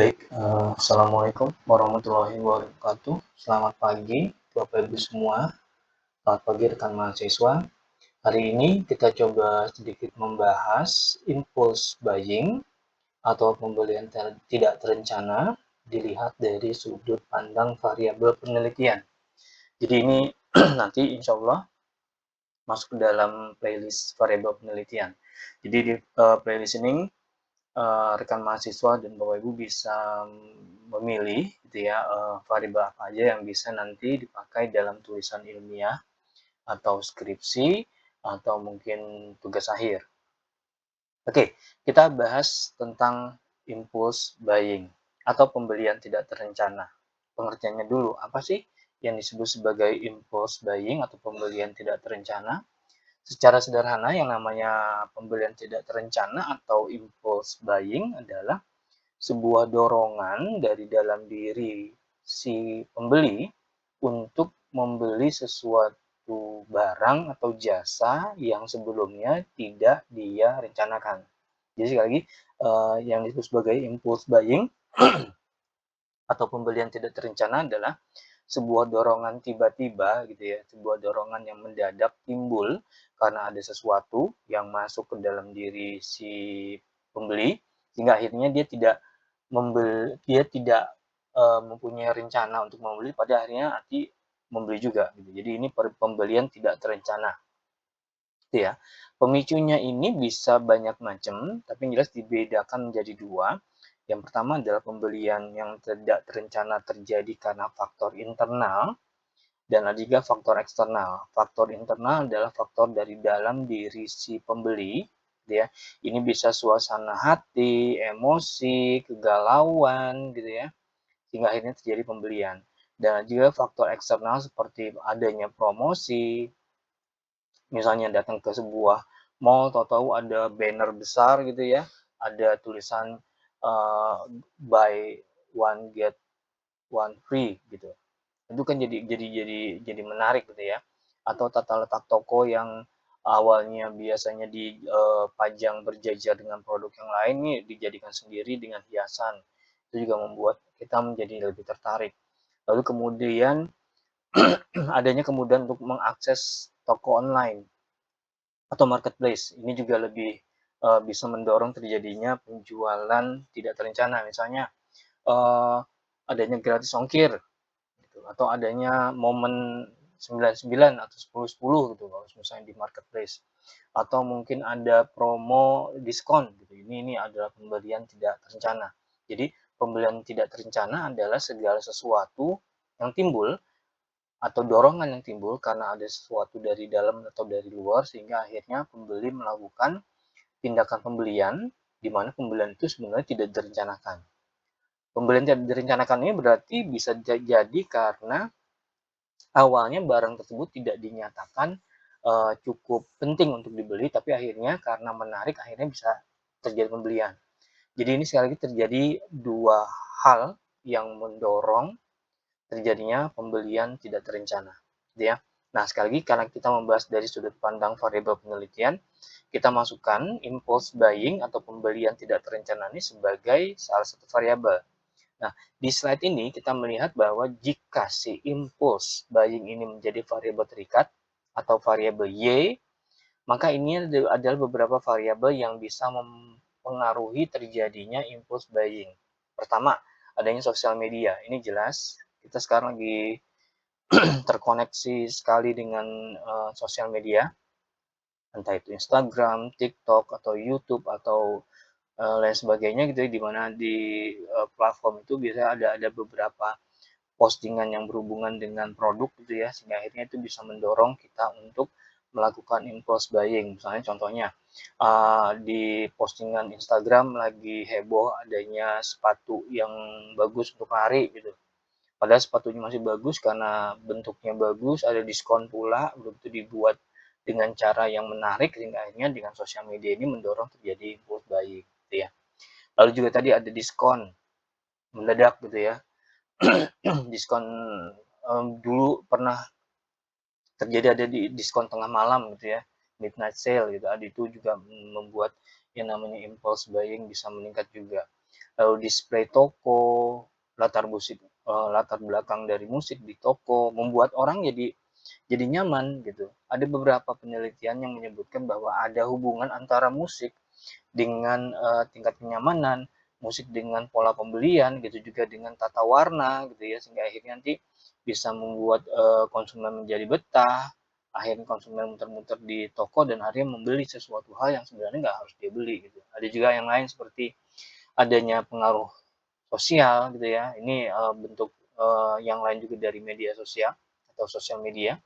Baik, assalamualaikum warahmatullahi wabarakatuh. Selamat pagi, Bapak Ibu semua. Selamat pagi rekan mahasiswa. Hari ini kita coba sedikit membahas impulse buying atau pembelian tidak terencana dilihat dari sudut pandang variabel penelitian. Jadi ini nanti insya Allah masuk ke dalam playlist variabel penelitian. Jadi di playlist ini rekan mahasiswa dan Bapak Ibu bisa memilih gitu ya, variabel apa aja yang bisa nanti dipakai dalam tulisan ilmiah atau skripsi atau mungkin tugas akhir. Oke, kita bahas tentang impulse buying atau pembelian tidak terencana. Pengertiannya dulu, apa sih yang disebut sebagai impulse buying atau pembelian tidak terencana? Secara sederhana, yang namanya pembelian tidak terencana atau impulse buying adalah sebuah dorongan dari dalam diri si pembeli untuk membeli sesuatu barang atau jasa yang sebelumnya tidak dia rencanakan. Jadi sekali lagi, yang disebut sebagai impulse buying atau pembelian tidak terencana adalah sebuah dorongan tiba-tiba gitu ya, sebuah dorongan yang mendadak timbul karena ada sesuatu yang masuk ke dalam diri si pembeli, sehingga akhirnya dia tidak mempunyai rencana untuk membeli, pada akhirnya nanti membeli juga gitu. Jadi ini pembelian tidak terencana gitu ya. Pemicunya ini bisa banyak macam, tapi yang jelas dibedakan menjadi dua. Yang pertama adalah pembelian yang tidak terencana terjadi karena faktor internal, dan ada juga faktor eksternal. Faktor internal adalah faktor dari dalam diri si pembeli, gitu ya. Ini bisa suasana hati, emosi, kegalauan, gitu ya, sehingga akhirnya terjadi pembelian. Dan ada juga faktor eksternal seperti adanya promosi, misalnya datang ke sebuah mall, tahu-tahu ada banner besar gitu ya, ada tulisan buy one get one free gitu. Itu kan jadi menarik gitu ya. Atau tata letak toko yang awalnya biasanya dipajang berjajar dengan produk yang lain nih dijadikan sendiri dengan hiasan. Itu juga membuat kita menjadi lebih tertarik. Lalu kemudian adanya kemudahan untuk mengakses toko online atau marketplace. Ini juga lebih bisa mendorong terjadinya penjualan tidak terencana. Misalnya adanya gratis ongkir gitu, atau adanya momen 99 atau 10-10 gitu kalau misalnya di marketplace, atau mungkin ada promo diskon gitu. Ini adalah pembelian tidak terencana. Jadi pembelian tidak terencana adalah segala sesuatu yang timbul atau dorongan yang timbul karena ada sesuatu dari dalam atau dari luar, sehingga akhirnya pembeli melakukan tindakan pembelian di mana pembelian itu sebenarnya tidak direncanakan. Pembelian tidak direncanakan ini berarti bisa jadi karena awalnya barang tersebut tidak dinyatakan cukup penting untuk dibeli, tapi akhirnya karena menarik akhirnya bisa terjadi pembelian. Jadi ini sekali lagi terjadi dua hal yang mendorong terjadinya pembelian tidak terencana, gitu ya. Nah, sekali lagi karena kita membahas dari sudut pandang variabel penelitian, kita masukkan impulse buying atau pembelian tidak terencana ini sebagai salah satu variabel. Nah, di slide ini kita melihat bahwa jika si impulse buying ini menjadi variabel terikat atau variabel Y, maka ini adalah beberapa variabel yang bisa mempengaruhi terjadinya impulse buying. Pertama, adanya sosial media. Ini jelas kita sekarang lagi terkoneksi sekali dengan sosial media, entah itu Instagram, TikTok, atau YouTube, atau lain sebagainya gitu ya, di mana di platform itu biasanya ada beberapa postingan yang berhubungan dengan produk gitu ya, sehingga akhirnya itu bisa mendorong kita untuk melakukan impulse buying. Misalnya contohnya di postingan Instagram lagi heboh adanya sepatu yang bagus untuk lari gitu. Padahal sepatunya masih bagus karena bentuknya bagus, ada diskon pula, begitu dibuat dengan cara yang menarik, sehingga akhirnya dengan sosial media ini mendorong terjadi impulse buying gitu ya. Lalu juga tadi ada diskon mendadak gitu ya. Diskon dulu pernah terjadi ada di diskon tengah malam gitu ya, midnight sale gitu. Itu juga membuat yang namanya impulse buying bisa meningkat juga. lalu display toko, latar belakang dari musik di toko, membuat orang jadi nyaman gitu. Ada beberapa penelitian yang menyebutkan bahwa ada hubungan antara musik dengan tingkat kenyamanan, musik dengan pola pembelian, gitu juga dengan tata warna, gitu ya, sehingga akhirnya nanti bisa membuat konsumen menjadi betah, akhirnya konsumen muter-muter di toko dan akhirnya membeli sesuatu hal yang sebenarnya nggak harus dia beli gitu. Ada juga yang lain seperti adanya pengaruh sosial gitu ya. Ini bentuk yang lain juga dari media sosial atau sosial media.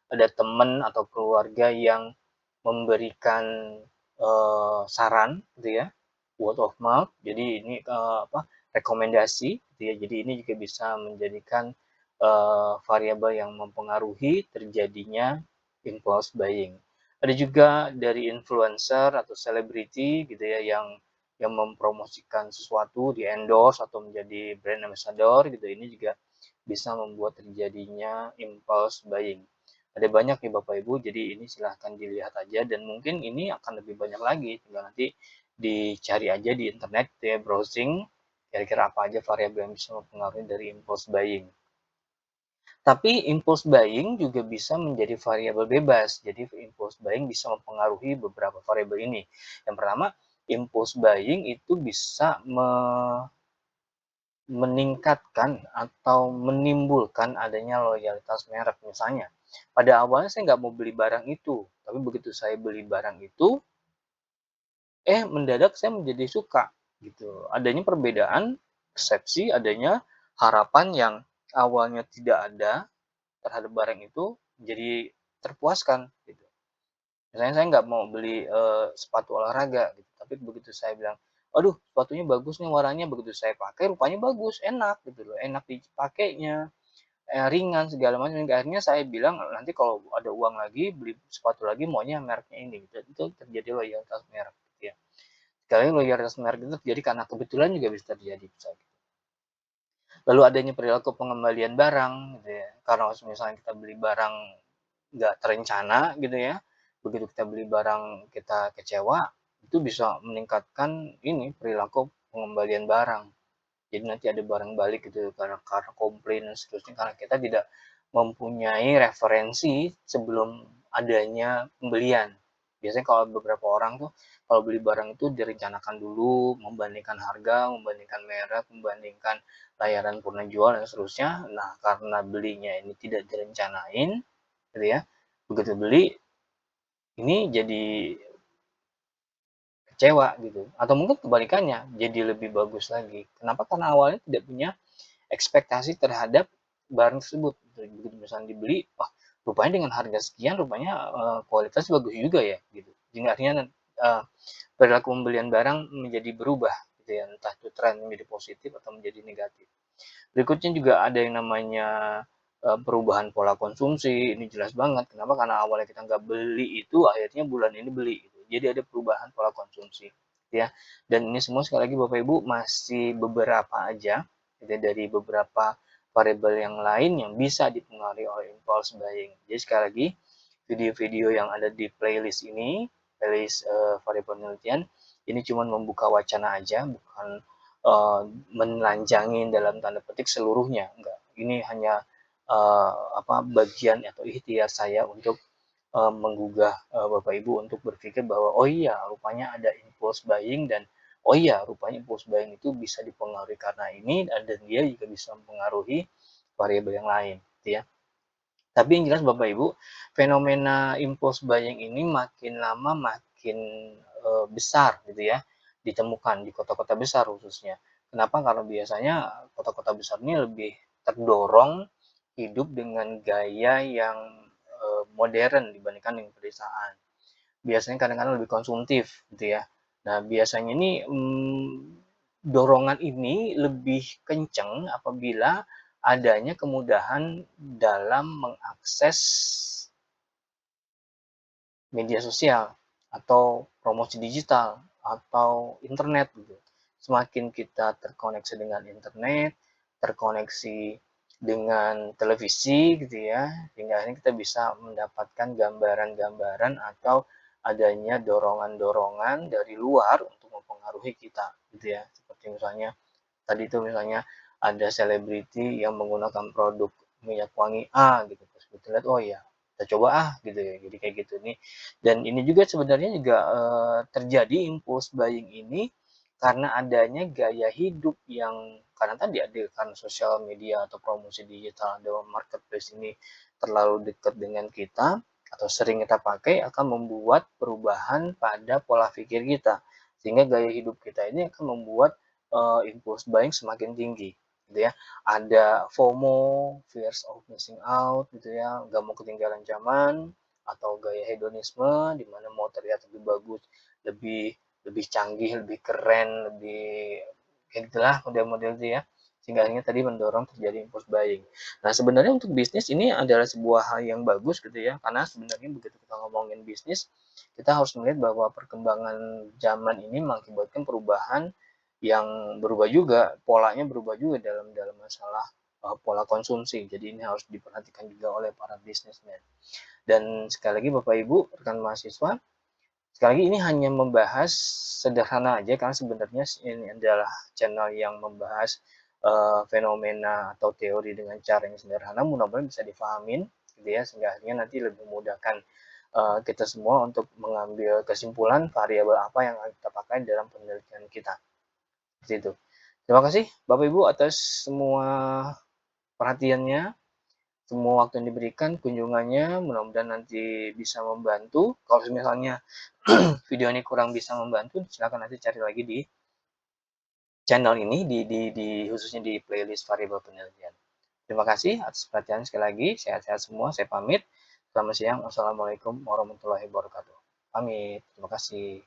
Ada teman atau keluarga yang memberikan saran gitu ya, word of mouth. Jadi ini rekomendasi gitu ya. Jadi ini juga bisa menjadikan variabel yang mempengaruhi terjadinya impulse buying. Ada juga dari influencer atau selebriti gitu ya yang mempromosikan sesuatu, di endorse atau menjadi brand ambassador gitu. Ini juga bisa membuat terjadinya impulse buying. Ada banyak ya Bapak Ibu, jadi ini silahkan dilihat aja dan mungkin ini akan lebih banyak lagi, tinggal nanti dicari aja di internet ya, browsing, kira-kira apa aja variabel yang bisa mempengaruhi dari impulse buying. Tapi impulse buying juga bisa menjadi variabel bebas, jadi impulse buying bisa mempengaruhi beberapa variabel ini. Yang pertama, impulse buying itu bisa meningkatkan atau menimbulkan adanya loyalitas merek. Misalnya, pada awalnya saya nggak mau beli barang itu, tapi begitu saya beli barang itu, mendadak saya menjadi suka, gitu. Adanya perbedaan persepsi, adanya harapan yang awalnya tidak ada terhadap barang itu, jadi terpuaskan, gitu. Misalnya saya nggak mau beli sepatu olahraga gitu, tapi begitu saya bilang, "Aduh sepatunya bagus nih warnanya," begitu saya pakai rupanya bagus, enak gitu loh, enak dipakainya, ringan segala macam, hingga akhirnya saya bilang, "Nanti kalau ada uang lagi beli sepatu lagi maunya mereknya ini," gitu. Itu terjadi loyalitas merek gitu ya. Sekali loyalitas merek itu terjadi karena kebetulan juga bisa terjadi, bisa gitu. Lalu adanya perilaku pengembalian barang gitu ya, karena misalnya kita beli barang nggak terencana gitu ya, begitu kita beli barang kita kecewa, itu bisa meningkatkan ini perilaku pengembalian barang. Jadi nanti ada barang balik gitu karena komplain dan seterusnya karena kita tidak mempunyai referensi sebelum adanya pembelian. Biasanya kalau beberapa orang tuh kalau beli barang itu direncanakan dulu, membandingkan harga, membandingkan merek, membandingkan layanan purna jual dan seterusnya. Nah, karena belinya ini tidak direncanain gitu ya. Begitu beli ini jadi kecewa gitu. Atau mungkin kebalikannya, jadi lebih bagus lagi. Kenapa? Karena awalnya tidak punya ekspektasi terhadap barang tersebut. Begitu misalnya dibeli, wah rupanya dengan harga sekian rupanya kualitas bagus juga ya gitu. Jadi akhirnya perilaku pembelian barang menjadi berubah gitu ya, entah itu tren menjadi positif atau menjadi negatif. Berikutnya juga ada yang namanya perubahan pola konsumsi, ini jelas banget. Kenapa? Karena awalnya kita nggak beli itu, akhirnya bulan ini beli. Gitu. Jadi ada perubahan pola konsumsi, ya. Dan ini semua sekali lagi Bapak Ibu masih beberapa aja, gitu, dari beberapa variabel yang lain yang bisa dipengaruhi oleh impulse buying. Jadi sekali lagi video-video yang ada di playlist ini, playlist variabel penelitian, ini cuma membuka wacana aja, bukan uh, menelanjangin dalam tanda petik seluruhnya, enggak. Ini hanya bagian atau ikhtiar saya untuk menggugah Bapak Ibu untuk berpikir bahwa oh iya rupanya ada impulse buying dan oh iya rupanya impulse buying itu bisa dipengaruhi karena ini dan dia juga bisa mempengaruhi variabel yang lain, gitu ya. Tapi yang jelas Bapak Ibu, fenomena impulse buying ini makin lama makin besar gitu ya, ditemukan di kota-kota besar khususnya. Kenapa? Karena biasanya kota-kota besar ini lebih terdorong hidup dengan gaya yang modern dibandingkan dengan pedesaan. Biasanya kadang-kadang lebih konsumtif gitu ya. Nah, biasanya ini dorongan ini lebih kencang apabila adanya kemudahan dalam mengakses media sosial atau promosi digital atau internet gitu. Semakin kita terkoneksi dengan internet, terkoneksi dengan televisi gitu ya, hingga akhirnya kita bisa mendapatkan gambaran-gambaran atau adanya dorongan-dorongan dari luar untuk mempengaruhi kita gitu ya. Seperti seperti misalnya tadi itu misalnya ada selebriti yang menggunakan produk minyak wangi A gitu, terus kita lihat, oh ya kita coba gitu ya, jadi kayak gitu nih. Dan ini juga sebenarnya juga terjadi impulse buying ini karena adanya gaya hidup yang karena tadi ada karena sosial media atau promosi digital ada marketplace ini terlalu dekat dengan kita atau sering kita pakai akan membuat perubahan pada pola pikir kita sehingga gaya hidup kita ini akan membuat impulse buying semakin tinggi gitu ya. Ada FOMO, fears of missing out gitu ya, nggak mau ketinggalan zaman atau gaya hedonisme di mana mau terlihat lebih bagus, lebih lebih canggih, lebih keren, lebih kayak gitulah model-model itu ya. Sehingga akhirnya tadi mendorong terjadi impulse buying. Nah, sebenarnya untuk bisnis ini adalah sebuah hal yang bagus gitu ya, karena sebenarnya begitu kita ngomongin bisnis, kita harus melihat bahwa perkembangan zaman ini mengakibatkan perubahan yang berubah juga, polanya berubah juga dalam dalam masalah pola konsumsi. Jadi ini harus diperhatikan juga oleh para bisnismen. Dan sekali lagi Bapak Ibu, rekan mahasiswa, sekali lagi ini hanya membahas sederhana aja karena sebenarnya ini adalah channel yang membahas fenomena atau teori dengan cara yang sederhana, mudah-mudahan bisa dipahamin gitu ya, sehingga akhirnya nanti lebih memudahkan kita semua untuk mengambil kesimpulan variabel apa yang akan kita pakai dalam penelitian kita. Seperti itu. Terima kasih Bapak Ibu atas semua perhatiannya, semua waktu yang diberikan, kunjungannya, mudah-mudahan nanti bisa membantu. Kalau misalnya video ini kurang bisa membantu, silakan nanti cari lagi di channel ini, di khususnya di playlist variabel penelitian. Terima kasih atas perhatian sekali lagi, sehat-sehat semua, saya pamit. Selamat siang, wassalamualaikum warahmatullahi wabarakatuh. Pamit, terima kasih.